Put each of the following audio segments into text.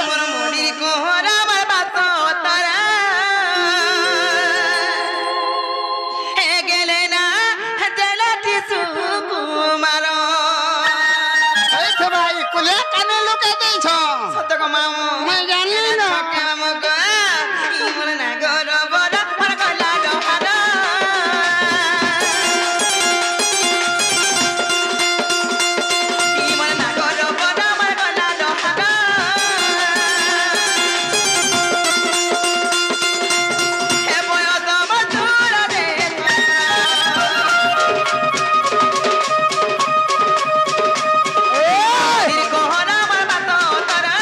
মোর মনির কোহরা আমার বাত তারা হে গেলে না জেলাটি সুকুমার এই তো ভাই কোলে কানে লুকে দিছ সত্য গো মামু মই জানি না কাম গো মোর না গর বড় মোর গলা ডহার মোর না গর বড় মোর গলা ডহার হে বয়স মধুর রে মনির কোহরা আমার বাত তারা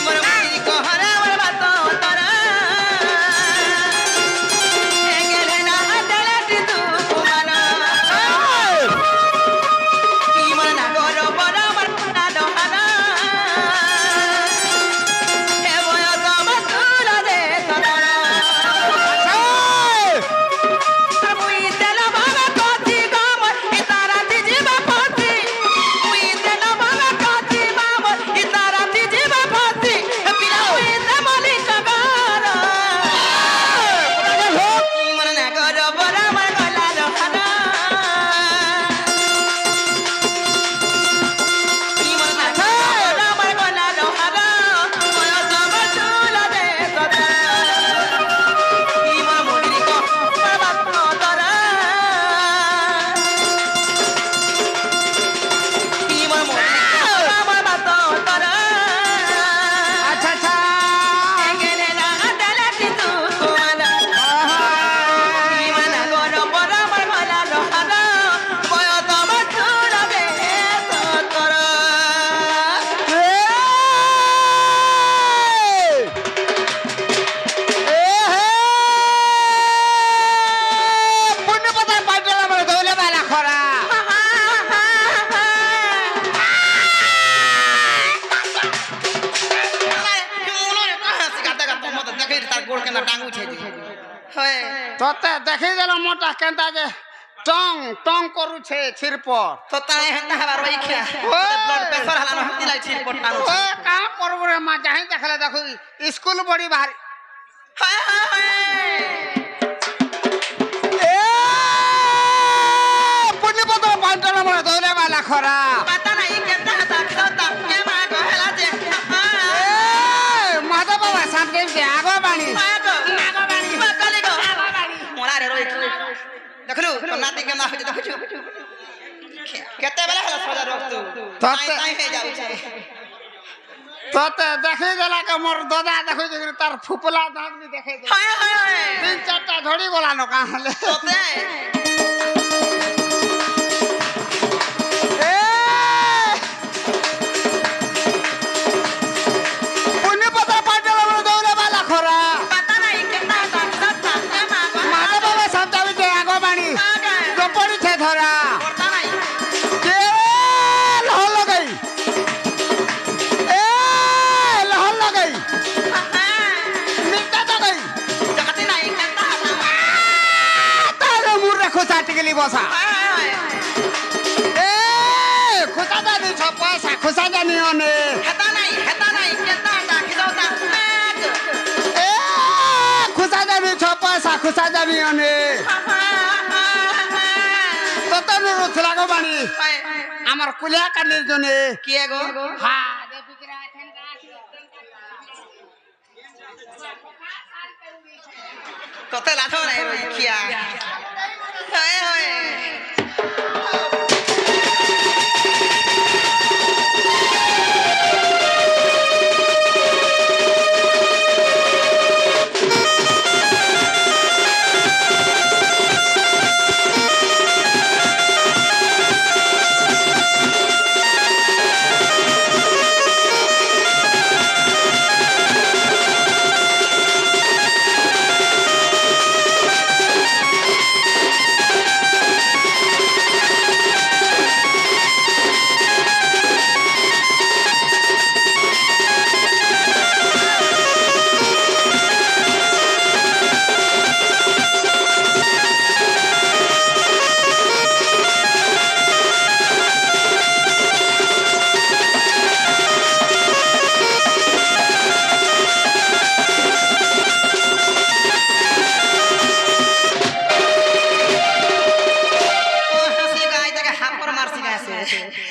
মোর মনির কোহরা আমার বাত তারা হে গেলে না জেলাটি সুকুমার মোর না গর বড় আমার গলা ডহার হে বয়স মধুর রে তরা মুই তেল ভাঙা কচি গামর ইতারাতি জিবা ফাঁসি মুই তেল ভাঙা কচি গামর ইতারাতি জিবা ফাঁসি পিলা মুই তেমলি সগার মন না গর বড় আমার গলা ডহার মন না গর আমার গলা ডহার বয়স মধুর রে তরা মোর মনির কোহরা বাত তারা মোর মনির কোহরা আমার বাত তারা আচ্ছা আচ্ছা গেলে না জেলাটি সুকুমার মন গর বড় আমার গলা ডহার বয়স মধুর রে তরা পুণ্য কথা পাইটাল আমার ধইলে বালা খরা তোতে দেখি দিল মোটা কেনটা যে টং টং করুছে ছিরপর ও কা করব রে মা যাই দেখলে দেখো স্কুল বড়ি ভারী এ পুণ্য কথা পাইটাল আমার ধইলে বালা খরা মাধব বাবা সামনে যে আগো বাণী দেখলু তো নাতি কেমন হচ্ছে দেখছু কেতে বেলা হলা সজা রক্ত তাই হয়ে যাচ্ছে তোতে দেখি দিলা কে মোর দাদা দেখো যে তার ফুপলা দাঁত বি দেখে দে হায় হায় হায় তিন চারটা ধরি গোলানো কাহলে তোতে এ পুণ্য পতা পাইটাল আমার দৌড়ে বালা খরা পাতা নাই কেমন সাথা কেমা মাধব বাবা সামনে যে আগো বাণী গোপড়িছে ধরা করতা নাই কে লহল লাগাই এ লহল লাগাই মিটা তো গই জগতে নাই কেমন তারে মুর রাখো চাটি গলি বসা হায় হায় এ খুসা জানি ছ পয়সা খুসা জানি অনে হেতা নাই কেমন ডাকি দাও তা এ খুসা জানি ছ পয়সা খুসা জানি অনে তত নুরুত লাগো বাণী আমার কুলিয়া কালির জনে কি গো হা কত লাথ নাই রই খিয়া হায় হায়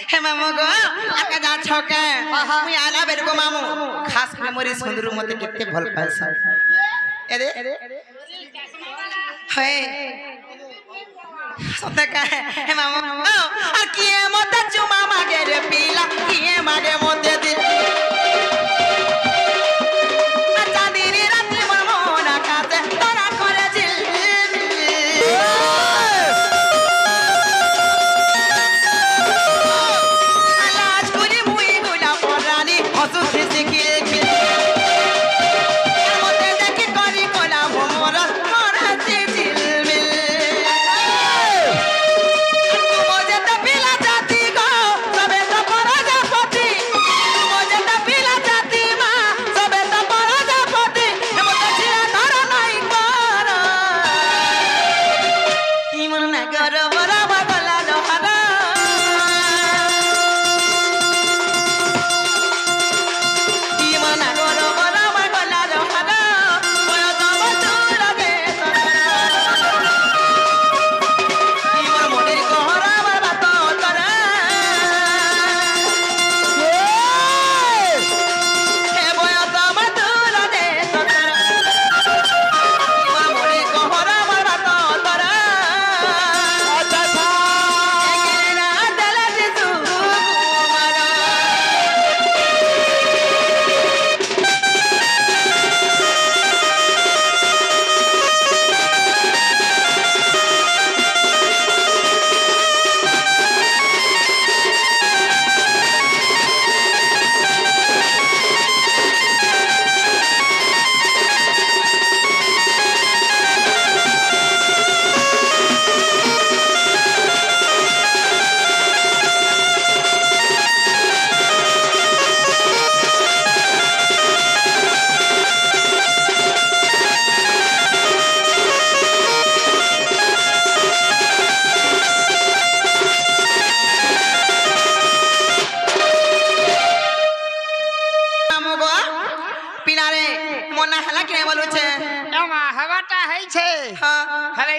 হে মামু গো আকা যা ছকে মুই আলা বের গো মামু খাস করে মোরি সুন্দর মতে কেতে ভাল পাইছ এরে হে সতে কা হে মামু আর কি মতে চুমা মাগে রে পিলা কি মাগে মতে দি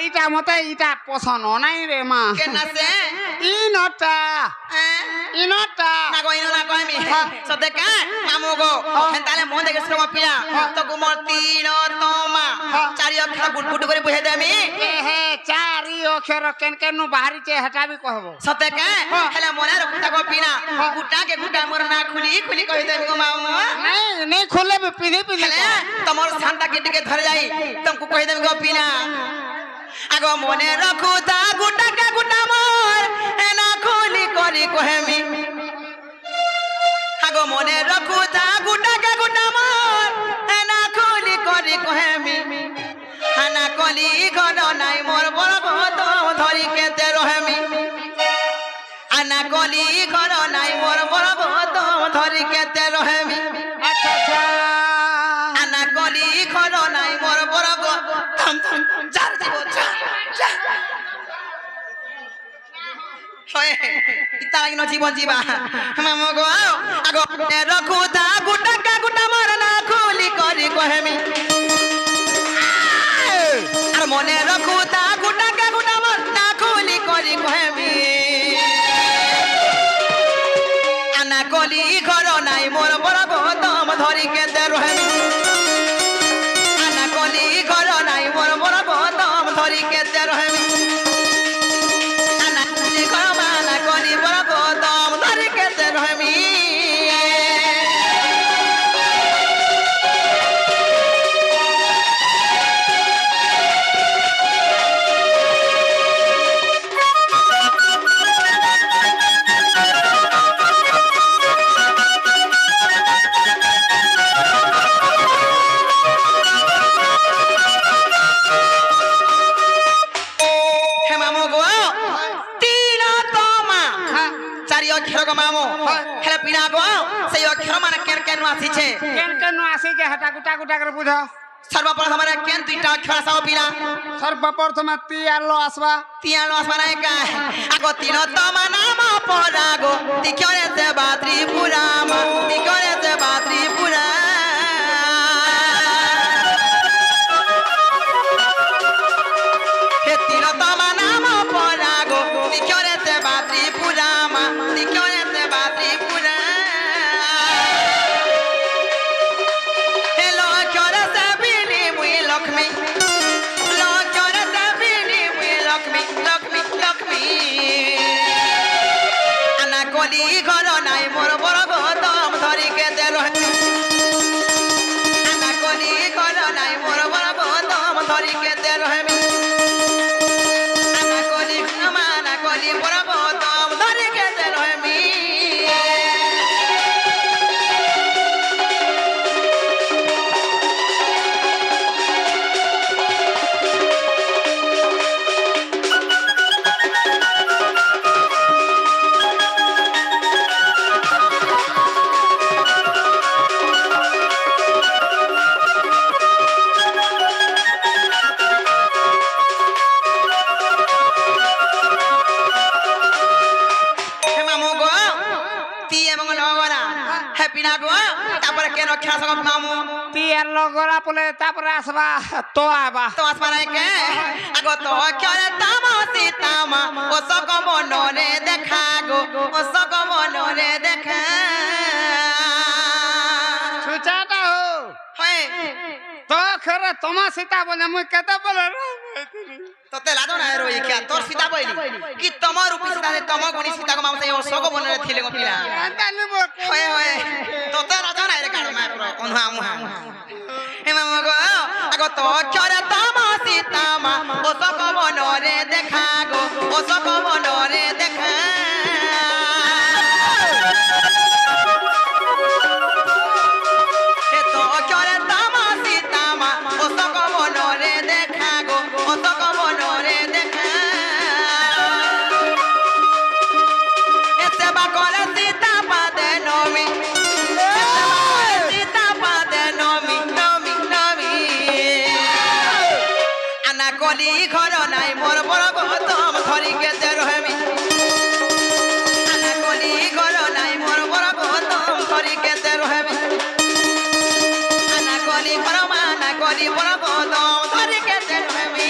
ইটা মতে ইটা পছন্দ নাই রে মা কেনাছে ইনটা ইনটা না গো ইনো না কইমি সতে কা মামু গো তাহলে মন দেখে শ্রম পিয়া তো গুমর তিন তোমা চারি অক্ষর গুটগুট করে বহে দেমি হে চারি অক্ষর কেন কেন বাহারিছে হেটাবি কহব সতে কা হেলে মনে রখতা গো পিনা গুটা কে গুটা মোর না খুলি খুলি কই দেমি গো মামু নাই নাই খুলে পিধি পিধি তোমার শান্তা কে টিকে ধরে যাই তুমকু কই দেমি গো পিনা আগো মনে রাখু তা গুটা কে গুটা মোর না খুলি করি কহেমি আগো মনে রাখু তা গুটা কে গুটা মোর না খুলি করি কহেমি হানা কলি ঘর নাই মোর বড় গত ধরি কেতে রহেমি আনা কলি ঘর নাই মোর বড় গত ধরি কেতে রহেমি আচ্ছা আচ্ছা আনা কলি ঘর নাই মোর বড় গত থাম থাম যার দিব যা যা হয় ইতা লাগি ন জীবন জীবা মামু গো আগো রাখু তা গুটা কা গুটা মোর না খুলি করি কহেমি আর মনে রাখু তা গুটা কা গুটা মোর না খুলি করি কহেমি আনা কলি ঘর নাই মোর বড় গতম ধরি কেতে রহেমি আনা কলি ঘর নাই মোর বড় গতম ধরি কেতে রহেমি আনা কলি ঘর মানা কলি বড় গতম ধরি কেতে রহেমি কেন কেন আসিছে হেটা গুটা গুটা করে বুঝ সর্বপ্রথম আমরা কেন দুইটা অক্ষর আসাও পিলা সর্বপ্রথম তি আলো আসবা তিয়ালো আসবানা একা আগো তিন তোমা নাম পরাগো তিকরে সে বাত্রি পুরাম তিকরে সে বাত্রি পুরা হে তিন তোমা নাম পরাগো তিকরে সে বাত্রি পুরাম কলি ঘর নাই মোর বড় গৌতম ধরি কেতে রহে আনা কলি ঘর নাই মোর বড় গৌতম ধরি কেতে রহেমি আনা কলি বড় গৌতম ধরি কেতে রহেমি তিয়ার লগরা বলে তারপরে আসবা তো আবা তো আসবা নাই কে আগো তো কেরে তামা সীতামা ও সক মনরে দেখা গো ও সক মনরে দেখা সুচাটা হো হয় তো খরে তোমা সীতা বলে মুই কেতে বলে তোতে লাদো না রই কি তোর সীতা বইলি কি তোমার উপি সীতা তম গুণী সীতা গো মামতে ও সক মনরে থিলে গো পিলা হয় হয় তোতে লাদো না রে কাড়ো মা পুরো অনুহা মুহা হে মামা গো আগো তো কেরে তামা সীতামা ও সক মনরে দেখা গো ও সক মনরে দেখা হে তো কেরে তামা সীতামা ও সক মনরে দেখা গো ও সক মনরে দেখা এতে বা করে সীতা পাদে নমি সীতা পাদে নমি নমি নমি আনা কলি ঘর নাই মোর বড় গৌতম ধরি কেতে রহেমি আনা কলি ঘর নাই মোর বড় গৌতম ধরি কেতে রহেমি আনা কলি ঘর মানা কলি বড় গৌতম ধরি কেতে রহেমি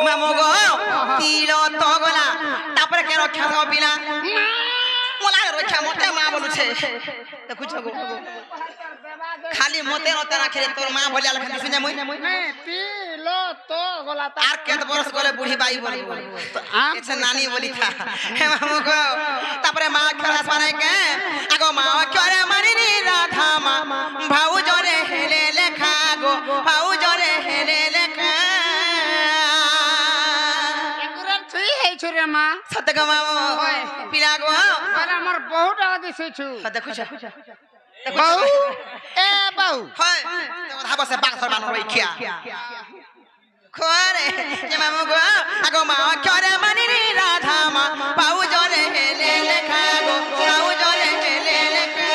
মামু গো তিল তো গলা তারপরে কেন খেলা বিনা মোলা রক্ষা মতে মা বলুছে দেখুছ গো খালি মতে নতে রাখে তোর মা বলিয়া লেখা শুনে মুই তিল তো গলা আর কেত বরস গলে বুড়ি বাই বলবো এছে নানি বলি থা হে মামু গো তারপরে মা খেলা পারে কে আগো মা করে মারিনি রাধা মা ভাউ জরে হেলে লেখা গো ভাউ জরে হেলে লেখা রে মা সত্য গো মামু পিলা গো আরে আমার বহু টাকা দিছেছু দেখুছ বাউ এ বাউ হয় তো হাবা সে বাগসর বানো রই খিয়া খরে যে মামু গো আগো মা করে মানিনি রাধা মা পাউ জরে হেলে লেখা গো পাউ জরে হেলে লেখা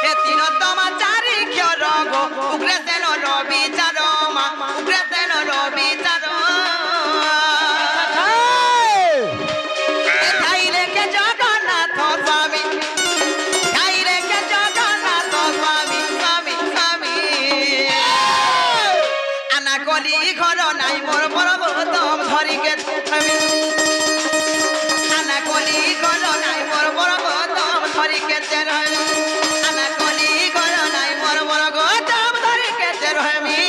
হে তিন তমা চারি ক্ষর গো উগ্রে সেন রবি চার মা উগ্রে সেন রবি চার জগন্নাথ স্বামী জগন্নাথ স্বামী স্বামী স্বামী আনা কলি ঘর নাই মোর বড় গৌতম ধরি কে আনা কলি ঘর নাই মোর বড় গৌতম ধরি কে আনা কলি ঘর নাই মোর বড় গৌতম ধরি কে রহমি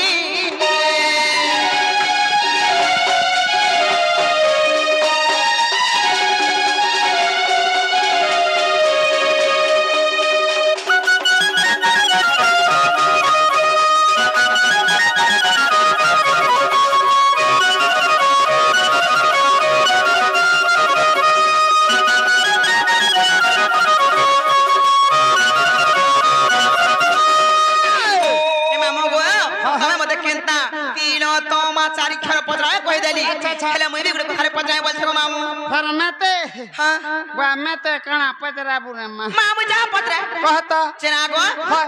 चारी खर पजराए कह देली हेले मुई भी गुडे खरे पजराए बोल छको मामू फर मेते हां बा मेते कणा पजरा बुरे मामू जा पजरा कहता चेना गो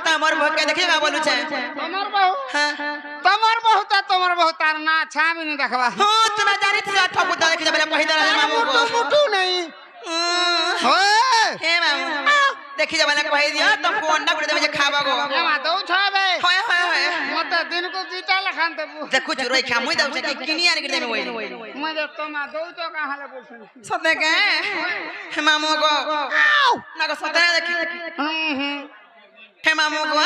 तमर भके देखिबा बोलु छे तमर बहु हां तमर बहु त तमर बहु तार ना छाबी नहीं देखबा हां तुना जानी छ ठपुता देखि बेले कहि देला मामू को मुटु देखी जब ना कह दियो तुमको अंडा गुड़े देबे जे खाबा गो एमा दौ छबे होय होय होय मत दिन को जीता लखान देबू देखु चुरोई खा मुई दउ से किनी आने के देबे ओइले मजे तमा दौ तो कहां ले बोलछन सते के हे मामू गो ना को सते देखी हे मामू गो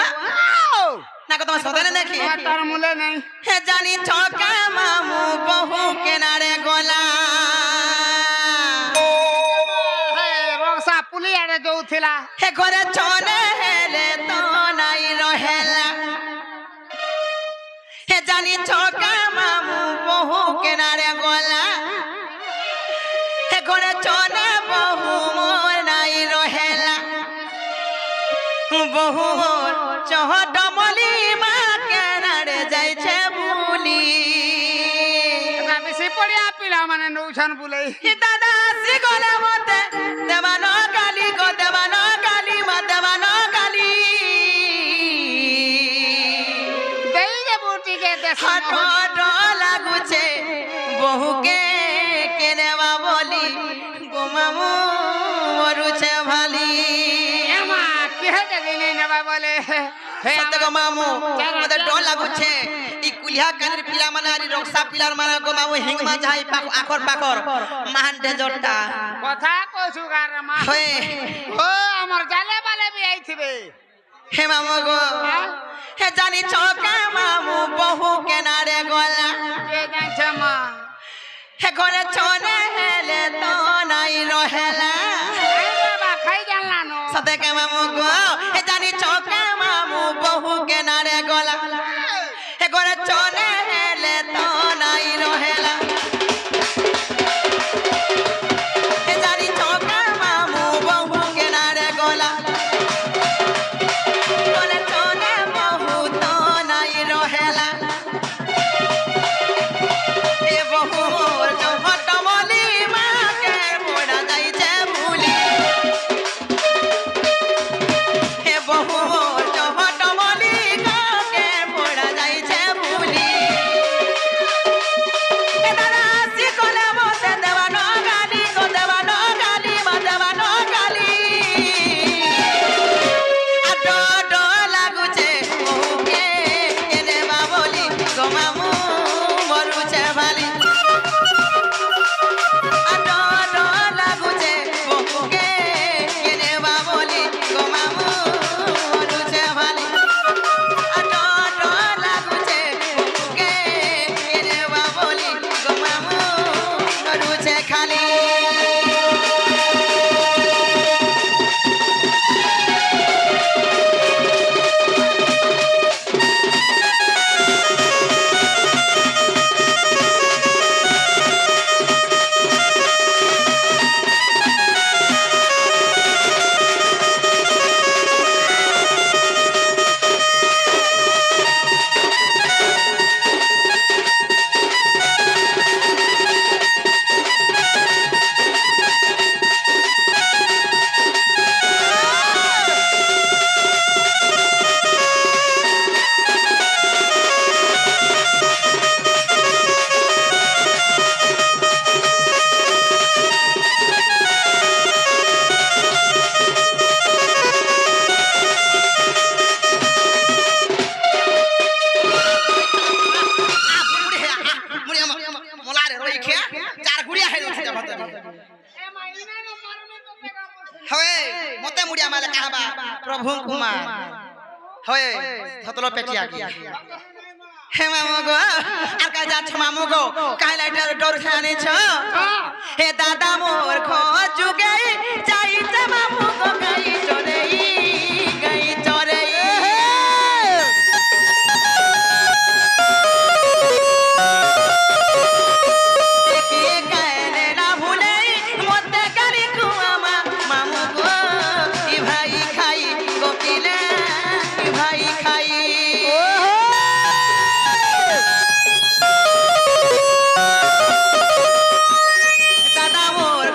ना को तुम सते देखी तार मुले नहीं हे जानी छोका मामू बहु किनारे गोला पुली आड़े जो थिला हे घरे छोने हेले तो नाई रहेला हे जानी छोका मामू बहु किनारे गोला हे घरे छोने बहु मोर नाई रहेला बहु मोर चह डमली मा किनारे जाई छे बुली ना बेसी पड़िया पिला माने नौछन बुलै हे दादा सी गोले मते देवानो काली गो देवानो काली मा देवानो काली देई दे बूटी के दे हटो डो लागु छे बहु के केनेवा बोली गोमामू मरु छे भाली एमा केहे दे दिने नेबा बोले हे सत्य गो मामू मते डो लागु छे इ कुलिया कानी पिला माने आरी रक्षा पिलार माने गो मामू हिंगमा जाई आखर पाखर महान दे जोटा কথা কইছু গারে মা होय ও আমার জালে বালে বি আইथिबे हे मामू गो हे जानी छोका मामू बहु किनारे गोला के जाछ मा हे घरे छोने हेले तो नाई रहेला ए बाबा खाई जानला नो सते के मामू गो हे जानी छोका मामू बहु किनारे गोला हे घरे छोने हेले तो नाई रहेला हे जानी छोका मामू बहु किनारे गोला घरे छोने बहु तो नाई रहेला हे बहु जो हटमली मा के मोड़ा जाई छे भूली हे बहु जो हटमली गा के मोड़ा जाई छे भूली हे दादा सी कोले मोते देवानो गाली गो देवानो गाली मा देवानो गाली आ डो डो लागु छे बहु के केने बा बोली गो मामू मरु छे भाली आ डो डो लागु छे बहु के केने बा बोली गो मामू मरु छे भाली आ डो डो लागु छे बहु के केने बा बोली गो मामू मरु छे खाली मते मुड़िया माले कहबा प्रभु कुमार होय थतलो पेटिया गया हे मामू गो आर का जा छ मामू गो काहे लाइटर डोर खाने छ हे दादा मोर खो जुगे जाई त मामू गो गई चोरे देखिए कहने ना भूले मोते करी कुआमा मामू गो ई भाई खाई गोपीले ई भाई खाई दादा मोर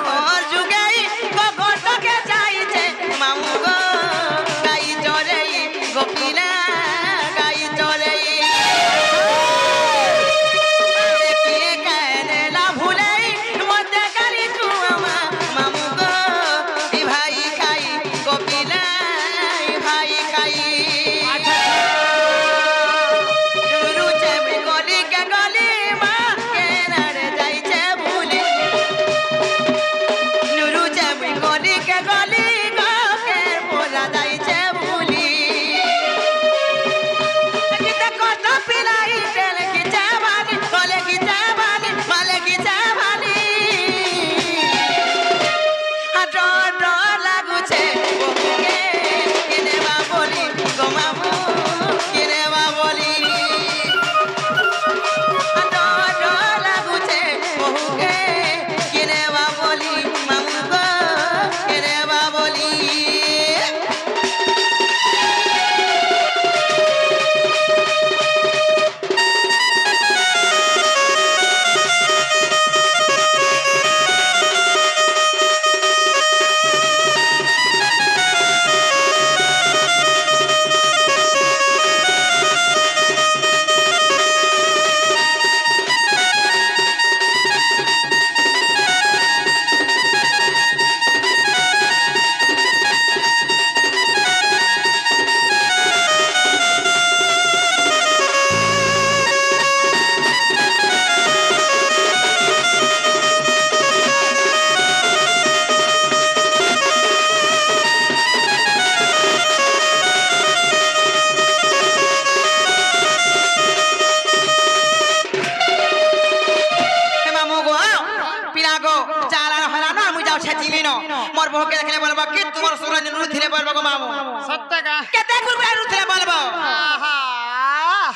মোর বহুকে দেখলে বলবো কি তোমার সুরা নিনু ধিলে বলবো গো মামু সত্য কা কেতে গুরু ধিলে বলবো আহা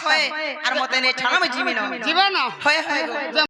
হয় আর মতে নেই ঠানা মে জীবন জীবন হয় হয় গো